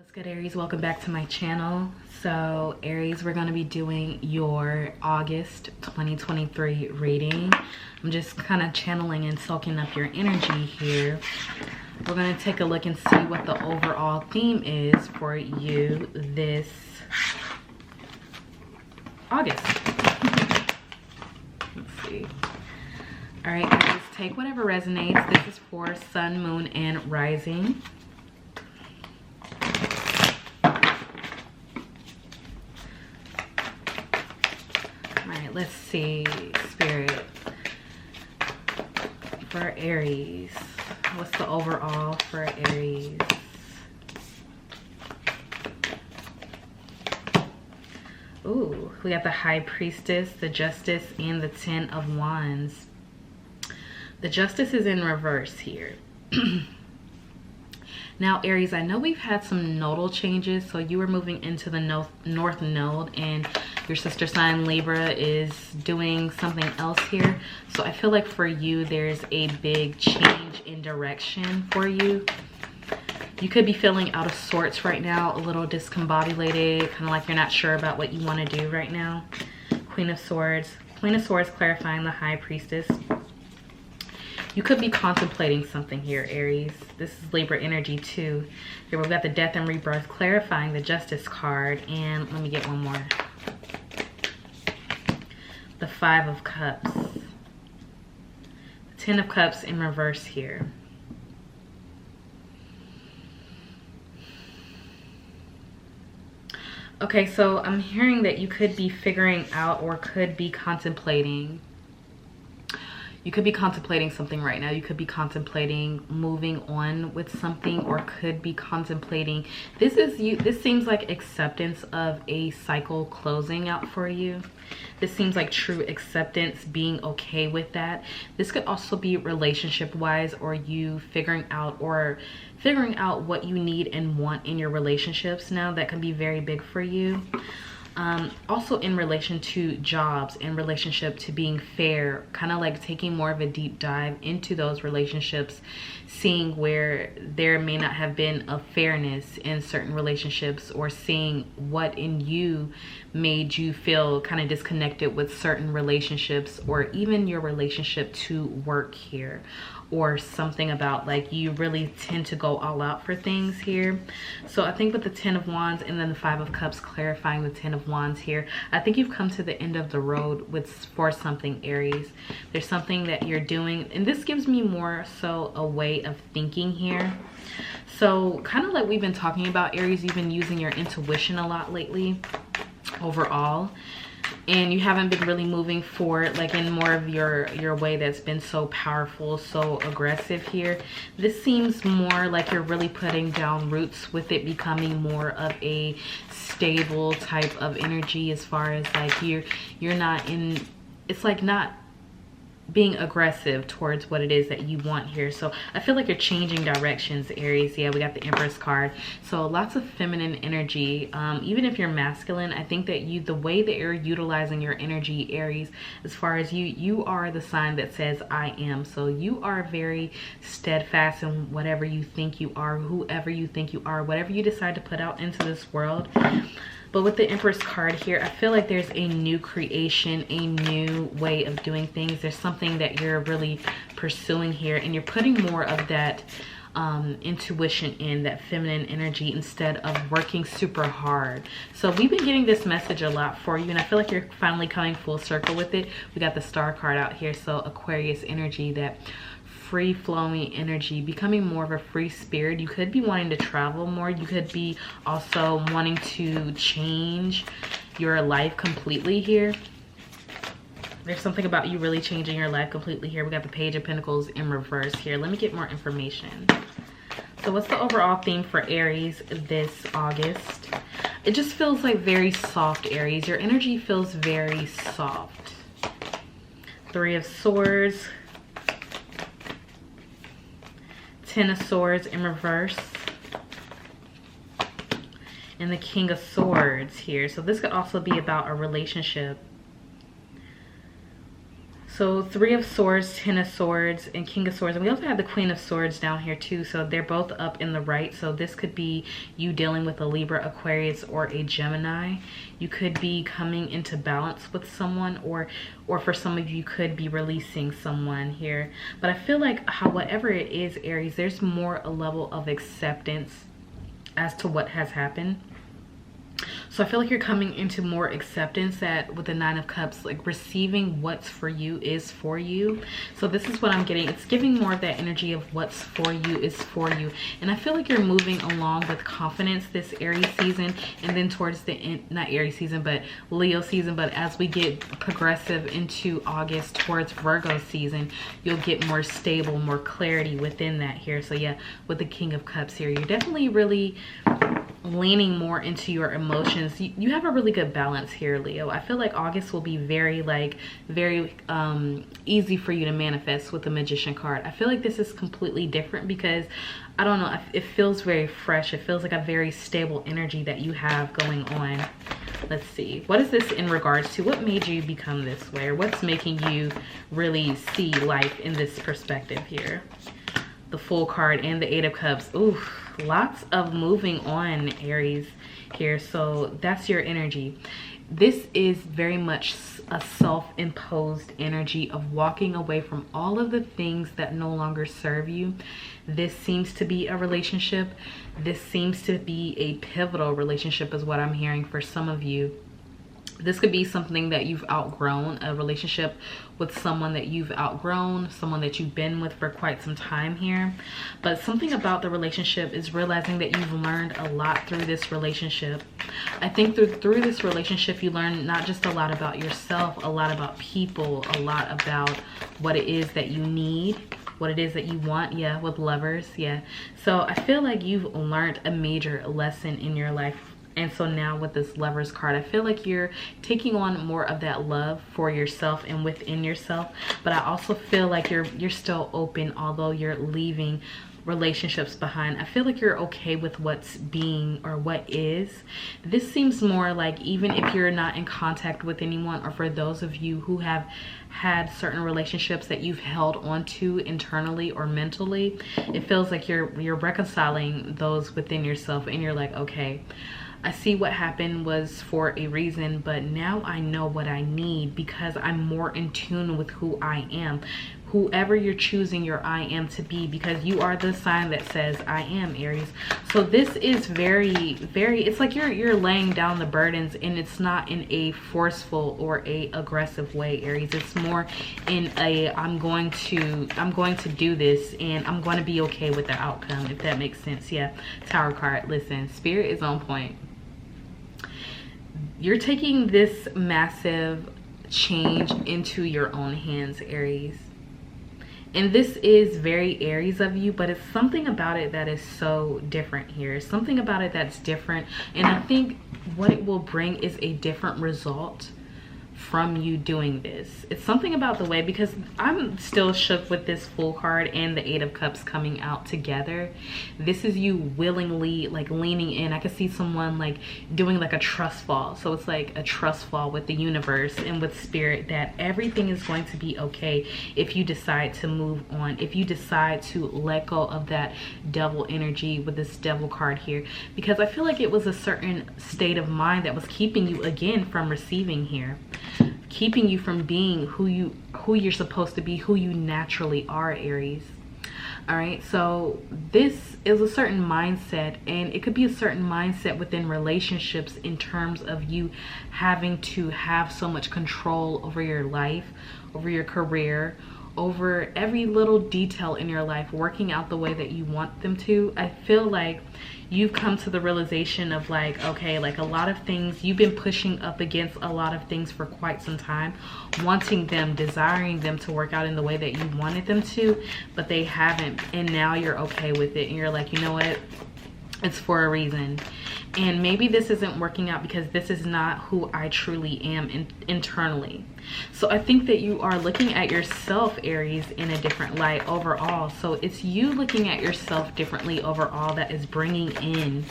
What's good, Aries? Welcome back to my channel. So Aries, we're going to be doing your August 2023 reading. I'm just kind of channeling and soaking up your energy here. We're going to take a look and see what the overall theme is for you this August. Let's see. All right, Aries, take whatever resonates. This is for Sun, Moon, and Rising. Let's see, Spirit, for Aries. What's the overall for Aries? Ooh, we got the High Priestess, the Justice, and the Ten of Wands. The Justice is in reverse here. Now, Aries, I know we've had some nodal changes. So you were moving into the North Node and your sister sign Libra is doing something else here. So I feel like for you, there's a big change in direction for you. You could be feeling out of sorts right now, a little discombobulated, kind of like you're not sure about what you want to do right now. Queen of Swords clarifying the High Priestess. You could be contemplating something here, Aries. This is Libra energy too. Here we've got the Death and Rebirth clarifying the Justice card. And let me get one more. The Five of Cups. The Ten of Cups in reverse here. Okay, so I'm hearing that you could be figuring out or could be contemplating. You could be contemplating something right now. You could be contemplating moving on with something, or could be contemplating. This seems like acceptance of a cycle closing out for you. This seems like true acceptance, being okay with that. This could also be relationship wise, or you figuring out what you need and want in your relationships now. That can be very big for you. Also in relation to jobs, in relationship to being fair, kind of like taking more of a deep dive into those relationships, seeing where there may not have been a fairness in certain relationships, or seeing what in you made you feel kind of disconnected with certain relationships, or even your relationship to work here, or something about like you really tend to go all out for things here. So I think with the Ten of Wands and then the Five of Cups clarifying the Ten of Wands here, I think you've come to the end of the road for something, Aries. There's something that you're doing, and this gives me more so a way of thinking here. So kind of like we've been talking about, Aries, you've been using your intuition a lot lately overall, and you haven't been really moving forward like in more of your way that's been so powerful, so aggressive here. This seems more like you're really putting down roots with it becoming more of a stable type of energy, as far as like you're not in, it's like not being aggressive towards what it is that you want here. So I feel like you're changing directions, Aries. Yeah, we got the Empress card. So lots of feminine energy. Even if you're masculine, I think that the way that you're utilizing your energy, Aries, as far as you are the sign that says I am. So you are very steadfast in whatever you think you are, whoever you think you are, whatever you decide to put out into this world. But with the Empress card here, I feel like there's a new creation, a new way of doing things. There's something that you're really pursuing here, and you're putting more of that intuition in, that feminine energy, instead of working super hard. So we've been getting this message a lot for you, and I feel like you're finally coming full circle with it. We got the Star card out here, so Aquarius energy, that free-flowing energy, becoming more of a free spirit. You could be wanting to travel more. You could be also wanting to change your life completely here. There's something about you really changing your life completely here. We got the Page of Pentacles in reverse here. Let me get more information. So what's the overall theme for Aries this August? It just feels like very soft, Aries. Your energy feels very soft. Three of Swords. Ten of Swords in reverse, and the King of Swords here. So this could also be about a relationship. So 3 of Swords, 10 of Swords, and King of Swords. And we also have the Queen of Swords down here too. So they're both up in the right. So this could be you dealing with a Libra, Aquarius, or a Gemini. You could be coming into balance with someone, or for some of you could be releasing someone here. But I feel like however it is, Aries, there's more a level of acceptance as to what has happened. So I feel like you're coming into more acceptance that with the 9 of Cups, like receiving what's for you is for you. So this is what I'm getting. It's giving more of that energy of what's for you is for you. And I feel like you're moving along with confidence this Aries season. And then towards the end, not Aries season, but Leo season. But as we get progressive into August towards Virgo season, you'll get more stable, more clarity within that here. So yeah, with the King of Cups here, you're definitely really leaning more into your emotions. You have a really good balance here, Leo. I feel like August will be very easy for you to manifest with the Magician card. I feel like this is completely different because I don't know, it feels very fresh. It feels like a very stable energy that you have going on. Let's see, what is this in regards to? What made you become this way, or what's making you really see life in this perspective here? The Fool card and the 8 of Cups. Ooh, lots of moving on, Aries, here. So that's your energy. This is very much a self-imposed energy of walking away from all of the things that no longer serve you. This seems to be a relationship. This seems to be a pivotal relationship is what I'm hearing for some of you. This could be something that you've outgrown, a relationship with someone that you've outgrown, someone that you've been with for quite some time here. But something about the relationship is realizing that you've learned a lot through this relationship. I think through this relationship, you learn not just a lot about yourself, a lot about people, a lot about what it is that you need, what it is that you want. Yeah, with lovers. Yeah. So I feel like you've learned a major lesson in your life. And so now with this Lovers card, I feel like you're taking on more of that love for yourself and within yourself. But I also feel like you're still open, although you're leaving relationships behind. I feel like you're okay with what's being or what is. This seems more like, even if you're not in contact with anyone, or for those of you who have had certain relationships that you've held on to internally or mentally, it feels like you're reconciling those within yourself, and you're like, okay, I see what happened was for a reason, but now I know what I need because I'm more in tune with who I am. Whoever you're choosing your I am to be, because you are the sign that says I am, Aries. So this is very, it's like you're laying down the burdens, and it's not in a forceful or a aggressive way, Aries. It's more in a I'm going to do this, and I'm going to be okay with the outcome, if that makes sense. Yeah, Tower card. Listen, Spirit is on point. You're taking this massive change into your own hands, Aries. And this is very Aries of you, but it's something about it that is so different here. Something about it that's different. And I think what it will bring is a different result from you doing this. It's something about the way, because I'm still shook with this Fool card and the 8 of Cups coming out together. This is you willingly like leaning in. I could see someone like doing like a trust fall. So it's like a trust fall with the universe and with Spirit, that everything is going to be okay if you decide to move on, if you decide to let go of that devil energy with this Devil card here. Because I feel like it was a certain state of mind that was keeping you again from receiving here, keeping you from being who you're supposed to be, who you naturally are, Aries. All right, so this is a certain mindset, and it could be a certain mindset within relationships in terms of you having to have so much control over your life, over your career, over every little detail in your life working out the way that you want them to. I feel like you've come to the realization of like, okay, like a lot of things, you've been pushing up against a lot of things for quite some time, wanting them, desiring them to work out in the way that you wanted them to, but they haven't. And now you're okay with it, and you're like, you know what? It's for a reason. And maybe this isn't working out because this is not who I truly am internally. So I think that you are looking at yourself, Aries, in a different light overall. So it's you looking at yourself differently overall that is bringing in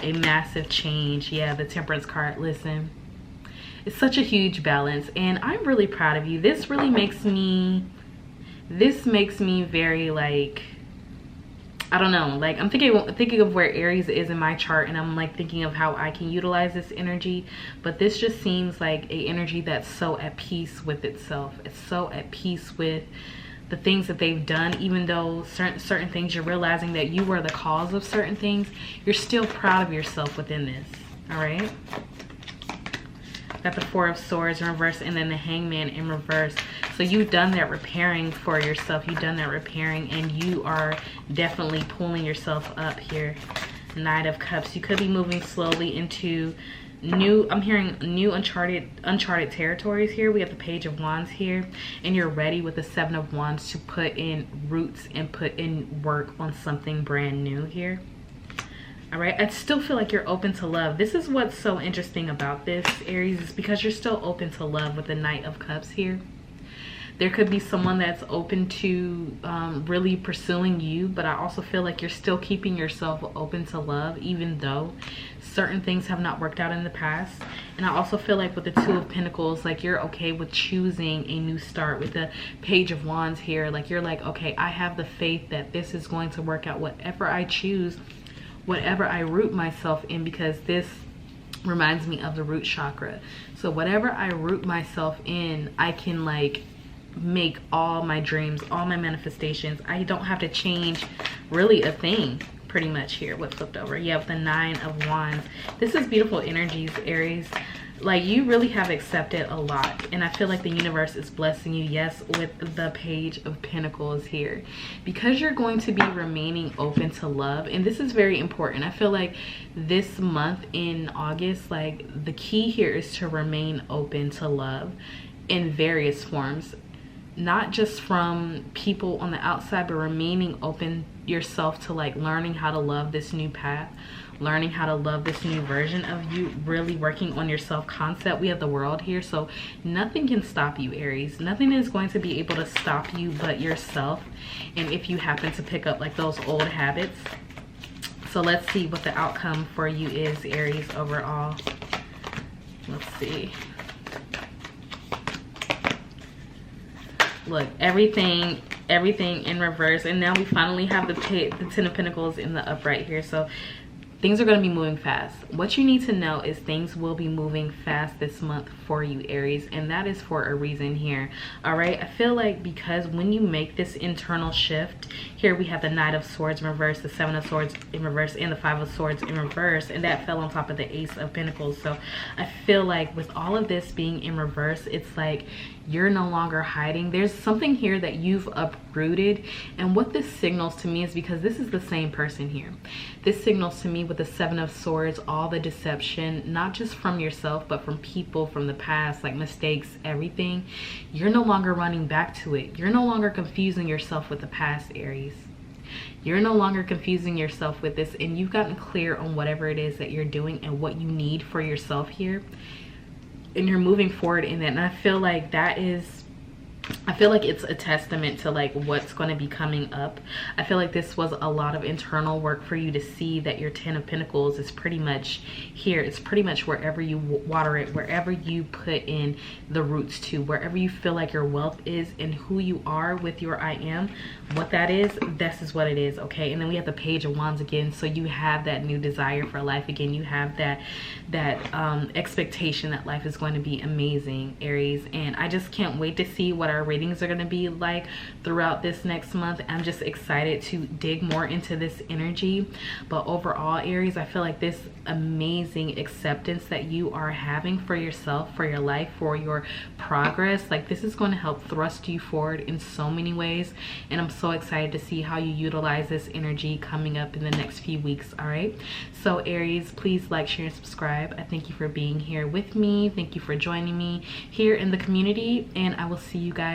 a massive change. Yeah, the Temperance card. Listen, It's such a huge balance, and I'm really proud of you. This really makes me, very like, I don't know, like I'm thinking of where Aries is in my chart, and I'm like thinking of how I can utilize this energy. But this just seems like a energy that's so at peace with itself. It's so at peace with the things that they've done. Even though certain things, you're realizing that you were the cause of certain things, you're still proud of yourself within this. All right, got the Four of Swords in reverse, and then the Hangman in reverse. So you've done that repairing for yourself. You've done that repairing, and you are definitely pulling yourself up here. Knight of Cups. You could be moving slowly into new, I'm hearing new uncharted territories here. We have the Page of Wands here, and you're ready with the Seven of Wands to put in roots and put in work on something brand new here. All right, I still feel like you're open to love. This is what's so interesting about this, Aries, is because you're still open to love with the Knight of Cups here. There could be someone that's open to really pursuing you, but I also feel like you're still keeping yourself open to love, even though certain things have not worked out in the past. And I also feel like with the Two of Pentacles, like you're okay with choosing a new start. With the Page of Wands here, like you're like, okay, I have the faith that this is going to work out, whatever I choose, whatever I root myself in, because this reminds me of the root chakra. So whatever I root myself in, I can like make all my dreams, all my manifestations. I don't have to change really a thing pretty much here. What flipped over? You have the Nine of Wands. This is beautiful energies, Aries. Like you really have accepted a lot, and I feel like the universe is blessing you, yes, with the Page of Pentacles here, because you're going to be remaining open to love. And this is very important. I feel like this month in August, like the key here is to remain open to love in various forms, not just from people on the outside, but remaining open yourself to like learning how to love this new path, learning how to love this new version of you, really working on your self-concept. We have the World here, so nothing can stop you, Aries. Nothing is going to be able to stop you but yourself, and if you happen to pick up like those old habits. So let's see what the outcome for you is, Aries, overall. Let's see. Look, everything in reverse, and now we finally have the Ten of Pentacles in the upright here. So things are going to be moving fast. What you need to know is things will be moving fast this month for you, Aries, and that is for a reason here. All right, I feel like because when you make this internal shift here, we have the Knight of Swords in reverse, the Seven of Swords in reverse, and the Five of Swords in reverse, and that fell on top of the Ace of Pentacles. So I feel like with all of this being in reverse, it's like you're no longer hiding. There's something here that you've uprooted, and what this signals to me is, because this is the same person here, this signals to me with the Seven of Swords, all the deception, not just from yourself, but from people from the past, like mistakes, everything. You're no longer running back to it. You're no longer confusing yourself with the past, Aries. You're no longer confusing yourself with this, and you've gotten clear on whatever it is that you're doing and what you need for yourself here. And you're moving forward in that. And I feel like that is, I feel like it's a testament to like what's going to be coming up. I feel like this was a lot of internal work for you to see that your Ten of Pentacles is pretty much here. It's pretty much wherever you water it, wherever you put in the roots to, wherever you feel like your wealth is and who you are with your I am, what that is, this is what it is, okay? And then we have the Page of Wands again. So you have that new desire for life again. You have that expectation that life is going to be amazing, Aries. And I just can't wait to see what our readings are going to be like throughout this next month. I'm just excited to dig more into this energy. But overall, Aries, I feel like this amazing acceptance that you are having for yourself, for your life, for your progress, like this is going to help thrust you forward in so many ways. And I'm so excited to see how you utilize this energy coming up in the next few weeks. All right, so Aries, please like, share, and subscribe. I thank you for being here with me. Thank you for joining me here in the community, and I will see you guys